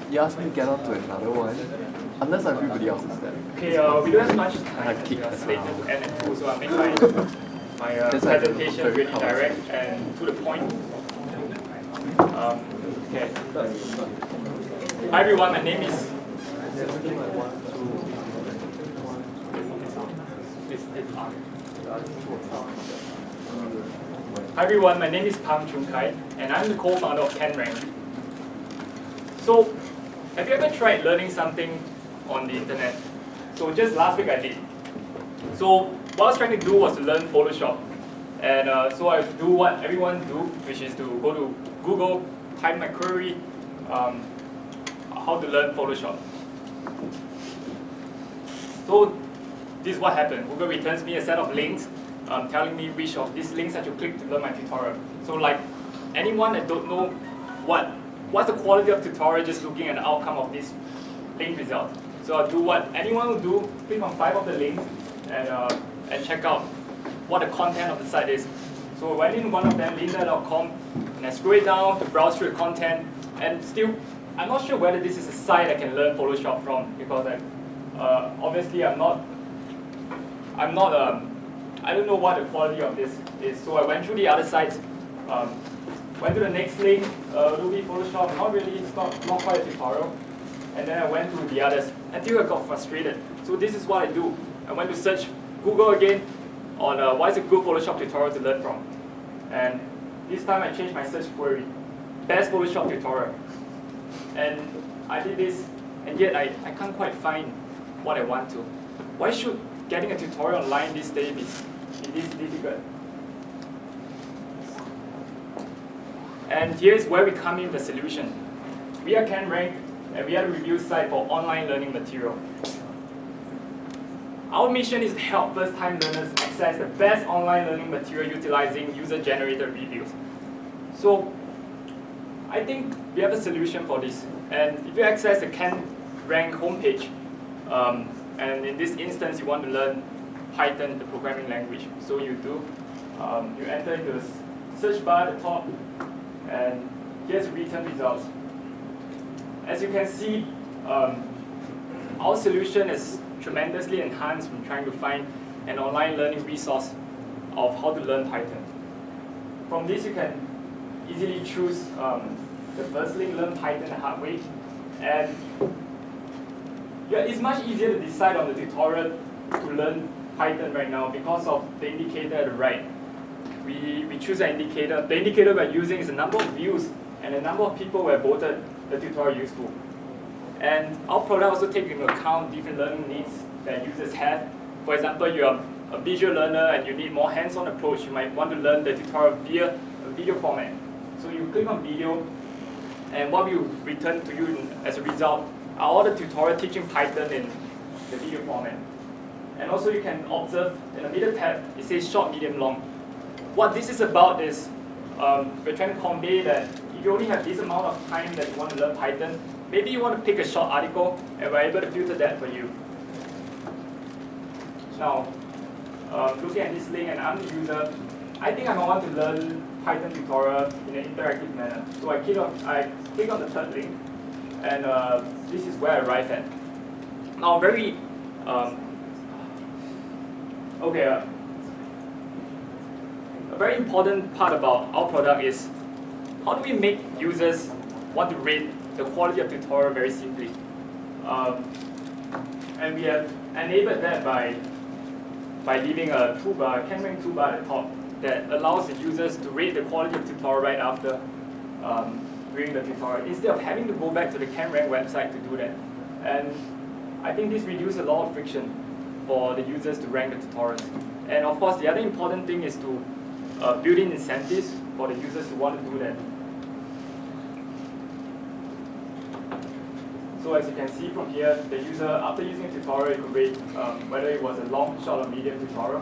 You asked me to get on to another one, unless everybody else is there. Okay, we don't have much time. We are slated to end at 2, so I'll make my presentation really direct and to the point. Okay. Hi everyone, my name is... Hi everyone, my name is Pang Chung Kai, and I'm the co-founder of CanRank. So, have you ever tried learning something on the internet? So just last week I did. So what I was trying to do was to learn Photoshop. And so I do what everyone do, which is to go to Google, type my query, how to learn Photoshop. So this is what happened. Google returns me a set of links, telling me which of these links I should click to learn my tutorial. So like anyone that don't know what's the quality of tutorial, just looking at the outcome of this link result. So I'll do what anyone will do, click on 5 of the links and check out what the content of the site is. So I went in one of them, linda.com, and I scroll it down to browse through the content, and still, I'm not sure whether this is a site I can learn Photoshop from, because obviously I don't know what the quality of this is. So I went through the other sites, went to the next link, Ruby Photoshop, not really, it's not quite a tutorial. And then I went to the others until I got frustrated. So this is what I do. I went to search Google again on what is a good Photoshop tutorial to learn from. And this time I changed my search query, best Photoshop tutorial. And I did this, and yet I can't quite find what I want to. Why should getting a tutorial online these days be this difficult? And here's where we come in the solution. We are CanRank, and we are a review site for online learning material. Our mission is to help first-time learners access the best online learning material utilizing user-generated reviews. So I think we have a solution for this. And if you access the CanRank homepage, and in this instance you want to learn Python, the programming language, so you do. You enter into the search bar at the top, and here's the return results. As you can see, our solution is tremendously enhanced from trying to find an online learning resource of how to learn Python. From this, you can easily choose the first link, learn Python the hard way. And yeah, it's much easier to decide on the tutorial to learn Python right now because of the indicator at the right. We choose an indicator. The indicator we're using is the number of views and the number of people who have voted the tutorial useful. And our product also takes into account different learning needs that users have. For example, you're a visual learner and you need more hands-on approach. You might want to learn the tutorial via a video format. So you click on video, and what will return to you as a result are all the tutorial teaching Python in the video format. And also you can observe in the middle tab, it says short, medium, long. What this is about is we're trying to convey that if you only have this amount of time that you want to learn Python, maybe you want to pick a short article, and we're able to filter that for you. Now, looking at this link, and I'm the user, I think I want to learn Python tutorial in an interactive manner. So I click on the third link, and this is where I arrive at. Now, a very important part about our product is how do we make users want to rate the quality of tutorial very simply. And we have enabled that by leaving a toolbar, CanRank toolbar at the top that allows the users to rate the quality of tutorial right after doing the tutorial, instead of having to go back to the CanRank website to do that. And I think this reduces a lot of friction for the users to rank the tutorials. And of course, the other important thing is to build in incentives for the users who want to do that. So as you can see from here, the user, after using a tutorial, you could rate whether it was a long, short, or medium tutorial,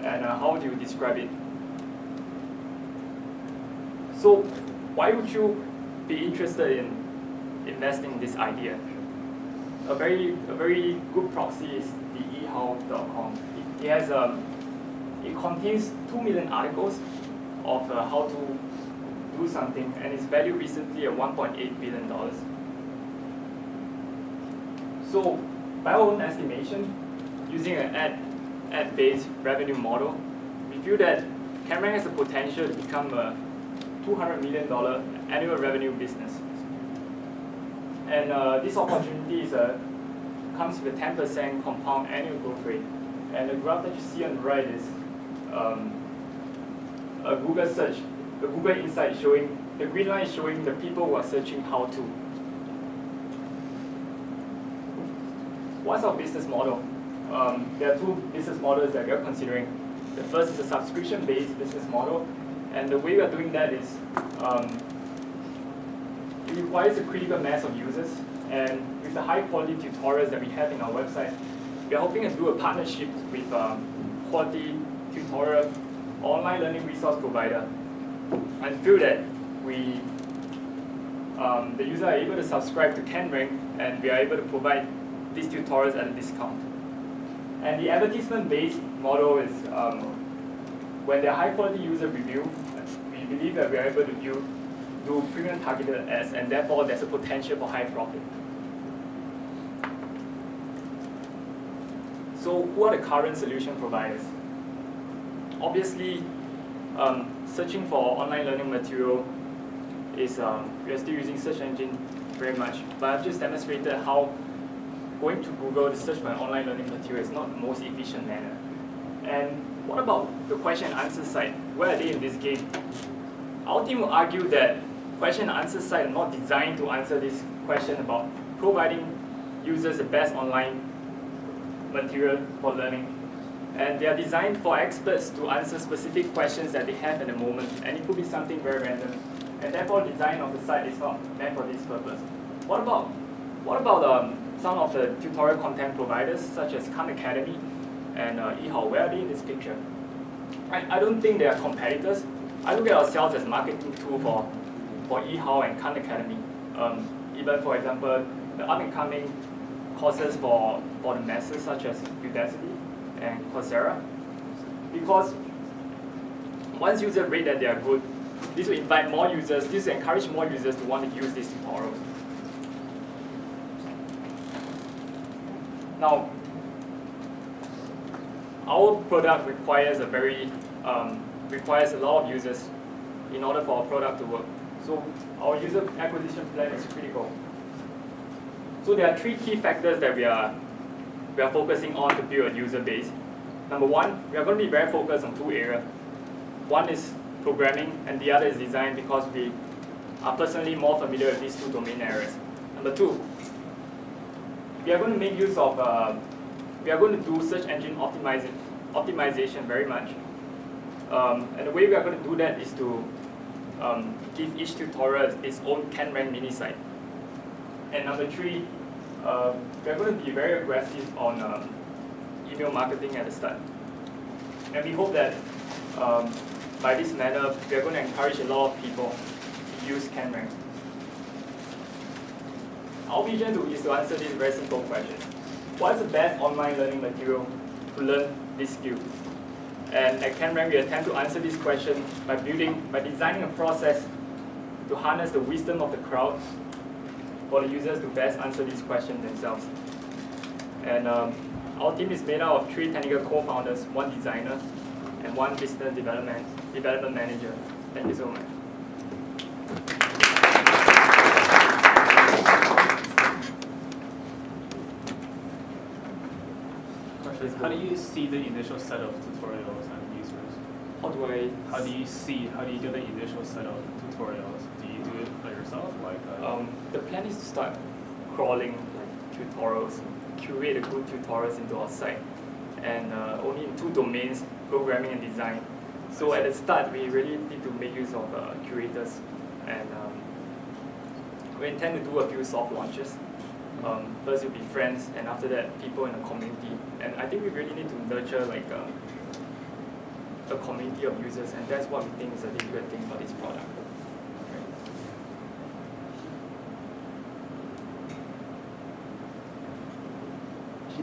and how do you describe it. So why would you be interested in investing in this idea? A very good proxy is the ehow.com. It contains 2 million articles of how to do something, and it's valued recently at $1.8 billion. So by our own estimation, using an ad-based revenue model, we feel that CanRank has the potential to become a $200 million annual revenue business. And this opportunity comes with a 10% compound annual growth rate. And the graph that you see on the right is a Google search, the Google Insight showing, the green line is showing the people who are searching how to. What's our business model? There are two business models that we are considering. The first is a subscription-based business model, and the way we are doing that is it requires a critical mass of users, and with the high-quality tutorials that we have in our website, we are hoping to do a partnership with quality tutorial online learning resource provider, and through that the user are able to subscribe to CanRank, and we are able to provide these tutorials at a discount. And the advertisement-based model is when there are high-quality user review, we believe that we are able to do premium targeted ads, and therefore there's a potential for high profit. So who are the current solution providers? Obviously, searching for online learning material is, we are still using search engine very much, but I've just demonstrated how going to Google to search for an online learning material is not the most efficient manner. And what about the question and answer side? Where are they in this game? Our team will argue that question and answer side are not designed to answer this question about providing users the best online material for learning. And they are designed for experts to answer specific questions that they have at the moment, and it could be something very random. And therefore, design of the site is not meant for this purpose. What about some of the tutorial content providers, such as Khan Academy and eHao? Where are they in this picture? I don't think they are competitors. I look at ourselves as a marketing tool for eHao and Khan Academy. Even, for example, the up-and-coming courses for the masses, such as Udacity and Coursera. Because once users rate that they are good, this will invite more users, this will encourage more users to want to use these tutorials. Now, our product requires requires a lot of users in order for our product to work. So our user acquisition plan is critical. So there are three key factors that we are focusing on to build a user base. Number one, we are going to be very focused on two areas. One is programming, and the other is design, because we are personally more familiar with these two domain areas. Number two, we are going to make use of, we are going to do search engine optimization very much. And the way we are going to do that is to give each tutorial its own CanRank mini site. And number three, we are going to be very aggressive on email marketing at the start. And we hope that by this manner, we are going to encourage a lot of people to use CanRank. Our vision is to answer this very simple question. What is the best online learning material to learn this skill? And at CanRank, we attempt to answer this question by designing a process to harness the wisdom of the crowd for the users to best answer this question themselves. And our team is made out of 3 technical co-founders, 1 designer, and 1 business development manager. Thank you so much. How do you see the initial set of tutorials and users? How do you get the initial set of tutorials? Do you do it by yourself? The plan is to start crawling tutorials, curate the good tutorials into our site, and only in 2 domains, programming and design. So at the start, we really need to make use of curators, and we intend to do a few soft launches. First, it'll be friends, and after that, people in the community. And I think we really need to nurture like a community of users, and that's what we think is a really good thing for this product.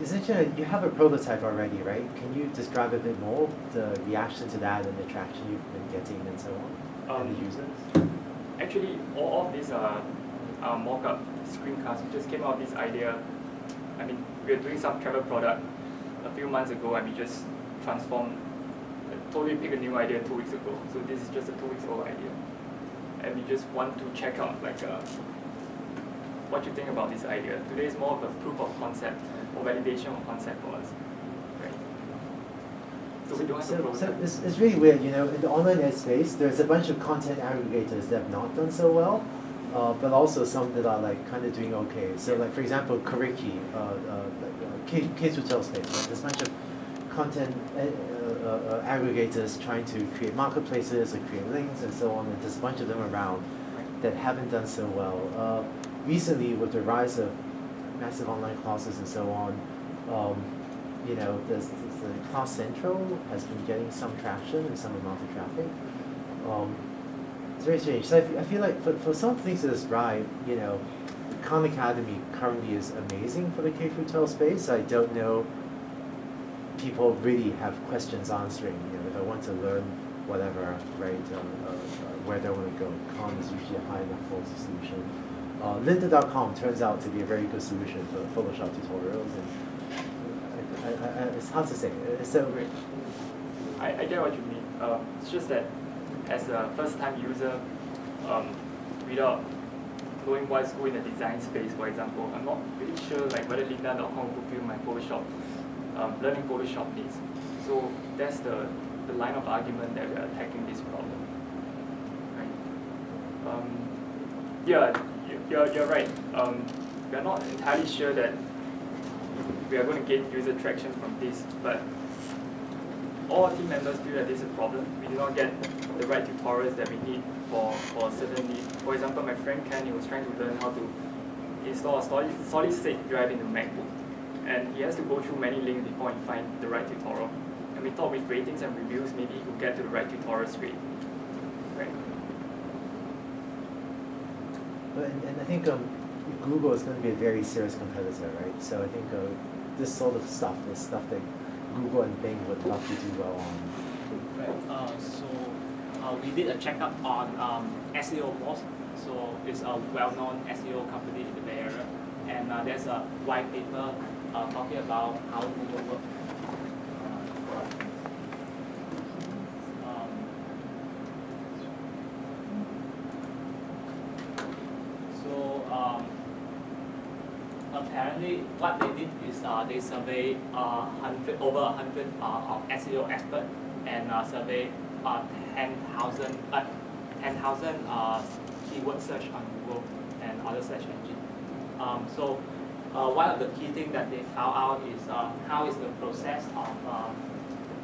Essentially, you have a prototype already, right? Can you describe a bit more the reaction to that and the traction you've been getting and so on, and the users? Actually, all of these are mock-up screencasts. We just came out with this idea I mean, we were doing some travel product a few months ago, and we just transformed, totally picked a new idea 2 weeks ago. So this is just a 2 weeks old idea, and we just want to check out like what you think about this idea. Today is more of a proof of concept or validation of concept for us. Right? So we don't have to So it's really weird, you know, in the online ed space, there's a bunch of content aggregators that have not done so well, but also some that are like kind of doing okay. So like for example, Kuriki, K-12 space, right? There's a bunch of content aggregators trying to create marketplaces and create links and so on, and there's a bunch of them around that haven't done so well. Recently, with the rise of massive online classes and so on, you know, the Class Central has been getting some traction and some amount of traffic. It's very strange. So I feel like for some things to describe, you know, Khan Academy currently is amazing for the K-12 space. I don't know people really have questions answering. You know, if I want to learn whatever, right, where they want to go, Khan is usually a high enough quality solution. Lynda.com turns out to be a very good solution for Photoshop tutorials, and it's hard to say. It's so great. I get what you mean. It's just that as a first-time user, without knowing what's going in the design space, for example, I'm not really sure like whether Lynda.com will fulfill my Photoshop learning Photoshop needs. So that's the line of argument that we are attacking this problem. Right? Yeah, you're right. We are not entirely sure that we are going to gain user traction from this, but all our team members feel that this is a problem. We do not get the right tutorials that we need for a certain need. For example, my friend Ken, he was trying to learn how to install a solid state drive in the MacBook. And he has to go through many links before he finds the right tutorial. And we thought with ratings and reviews, maybe he could get to the right tutorial straight. Right? And I think Google is going to be a very serious competitor, right? So I think this sort of stuff is stuff that Google and Bing would love to do well on. Right. We did a checkup on SEO Boss. So it's a well-known SEO company in the Bay Area, and there's a white paper talking about how Google works. Apparently, what they did is they surveyed over 100 of SEO experts and surveyed 10,000 keyword search on Google and other search engines. One of the key things that they found out is how is the process of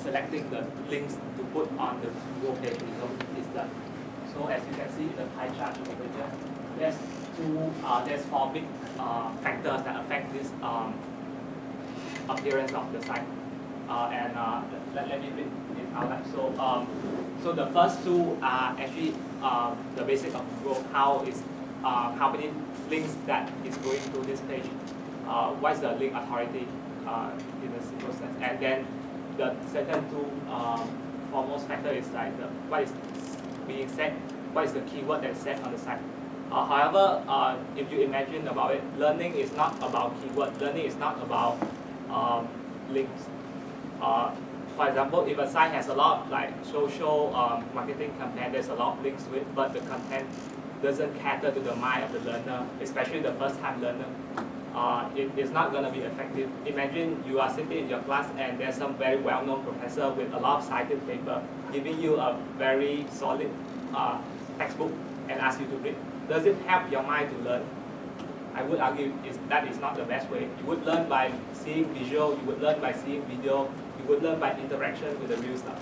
selecting the links to put on the Google page is done. So as you can see in the pie chart over here, there's 4 big factors that affect this appearance of the site. Let me read it out. So the first 2 are actually the basic of Google. How many links that is going to this page? What's the link authority in the process? And then the second 2 foremost factor is like what is being said, what is the keyword that's said on the site. However, if you imagine about it, learning is not about keyword. Learning is not about links. For example, if a site has a lot of like social marketing content, there's a lot of links to it, but the content doesn't cater to the mind of the learner, especially the first-time learner, it is not going to be effective. Imagine you are sitting in your class and there's some very well-known professor with a lot of cited paper giving you a very solid textbook and ask you to read. Does it help your mind to learn? I would argue that is not the best way. You would learn by seeing visual, you would learn by seeing video, you would learn by interaction with the real stuff.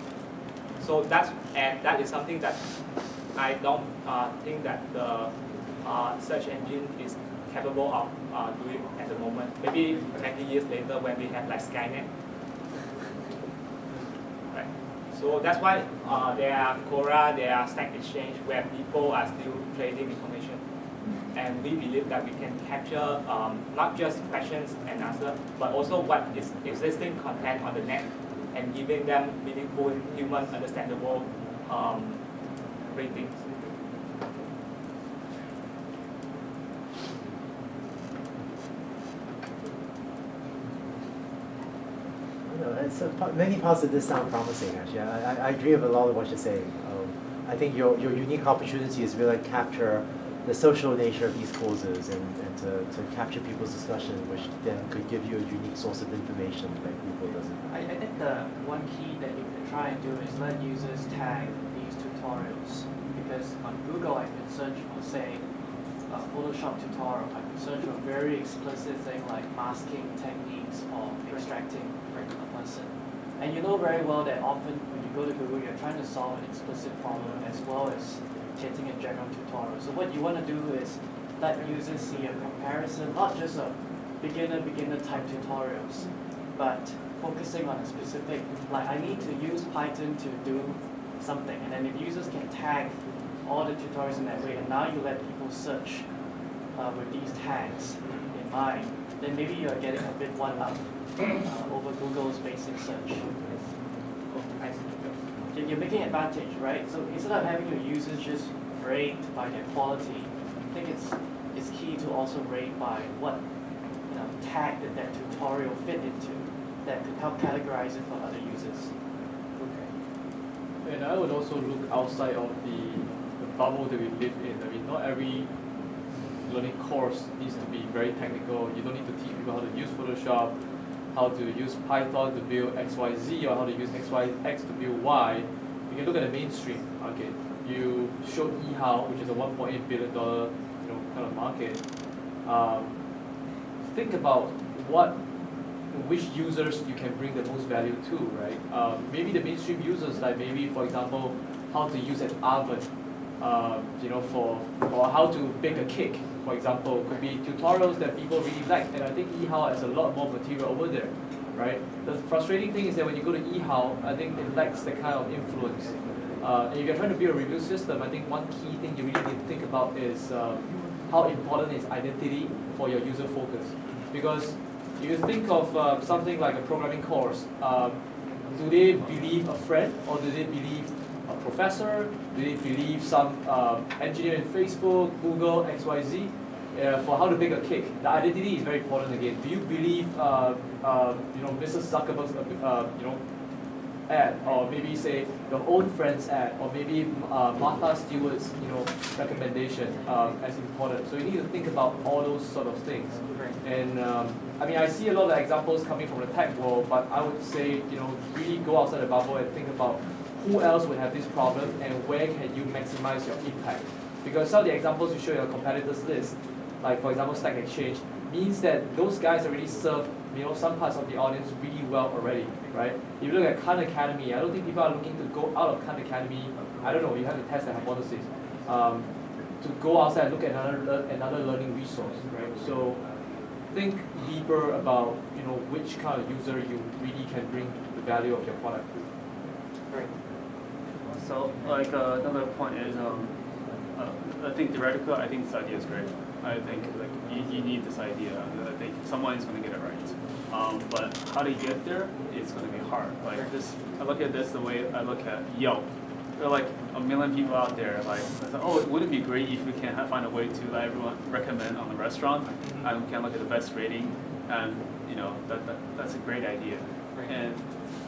So that is something that I don't think that the search engine is capable of doing at the moment. Maybe 20 years later when we have like Skynet. Right. So that's why there are Quora, there are Stack Exchange where people are still trading information. And we believe that we can capture not just questions and answers, but also what is existing content on the net and giving them meaningful, human, understandable ratings. Many parts of this sound promising, actually. I agree with a lot of what you're saying. I think your unique opportunity is really capture the social nature of these courses and to capture people's discussion, which then could give you a unique source of information that Google doesn't. I think the one key that you can try and do is let users tag these tutorials, because on Google I can search for, say, a Photoshop tutorial. I can search for a very explicit thing like masking techniques or extracting a person. And you know very well that often when you go to Google, you're trying to solve an explicit problem as well as getting a general tutorial. So what you want to do is let users see a comparison, not just of beginner type tutorials, but focusing on a specific, like I need to use Python to do something. And then if users can tag all the tutorials in that way, and now you let people search with these tags in mind, then maybe you're getting a bit one up over Google's basic search. You're making advantage, right? So instead of having your users just rate by their quality, I think it's key to also rate by what tag that tutorial fit into that could help categorize it for other users. Okay. And I would also look outside of the bubble that we live in. I mean, not every learning course needs to be very technical. You don't need to teach people how to use Photoshop, how to use Python to build XYZ, or how to use X to build Y. You can look at the mainstream. Okay, you showed eHow, which is a $1.8 billion kind of market. Think about which users you can bring the most value to, right? Maybe the mainstream users, like maybe for example, how to use an oven, or how to bake a cake, for example, could be tutorials that people really like, and I think eHow has a lot more material over there, right? The frustrating thing is that when you go to eHow, I think it lacks the kind of influence. And if you're trying to build a review system, I think one key thing you really need to think about is how important is identity for your user focus. Because if you think of something like a programming course, do they believe a friend, or do they believe a professor? Do they believe some engineer in Facebook, Google, XYZ, for how to bake a cake? The identity is very important again. Do you believe, Mrs. Zuckerberg's, ad, or maybe say your own friend's ad, or maybe Martha Stewart's, recommendation as important. So you need to think about all those sort of things. And I see a lot of examples coming from the tech world, but I would say, really go outside the bubble and think about who else would have this problem and where can you maximize your impact. Because some of the examples you show in your competitors list, like for example Stack Exchange, means that those guys already serve some parts of the audience really well already, right? If you look at Khan Academy, I don't think people are looking to go out of Khan Academy. I don't know, you have to test the hypothesis. To go outside and look at another learning resource, right? So think deeper about which kind of user you really can bring the value of your product to. Right. So another point is I think theoretical, I think this idea is great. I think you need this idea. I think someone is going to get it right. But how to get there is going to be hard. Like this, I look at this the way I look at Yelp. There are like a million people out there. Like, wouldn't it be great if we can find a way to let everyone recommend on the restaurant, and we can look at the best rating, and that's a great idea.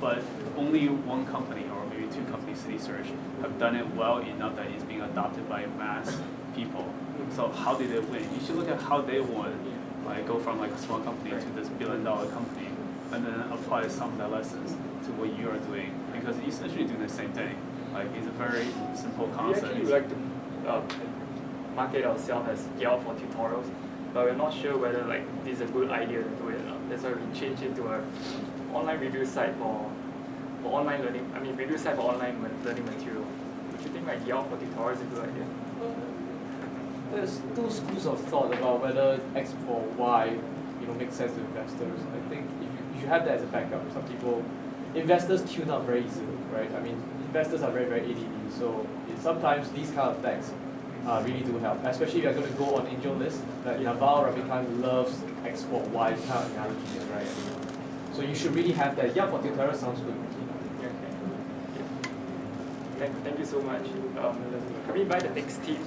But only one company or maybe two companies, City Search, have done it well enough that it's being adopted by mass people. So how did they win? You should look at how they won. Like go from like a small company to this billion-dollar company, and then apply some of the lessons to what you are doing, because you're essentially doing the same thing. Like it's a very simple concept. We actually like to market ourselves as Yelp for tutorials, but we're not sure whether this is a good idea to do it. That's why we changed it to an online review site for online learning. Review site for online learning material. Would you think Yelp for tutorials is a good idea? There's two schools of thought about whether X for Y, makes sense to investors. I think if you have that as a backup, some people, investors tune out very easily, right? Investors are very, very ADD, so sometimes these kind of facts really do help, especially if you're going to go on angel list. Like Naval Ravikant loves X for Y kind of analogy, right? So you should really have that. Yeah, for tutorial sounds good. Thank you so much. Can we invite the next team?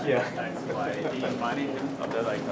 Yeah. That's why the mining of the like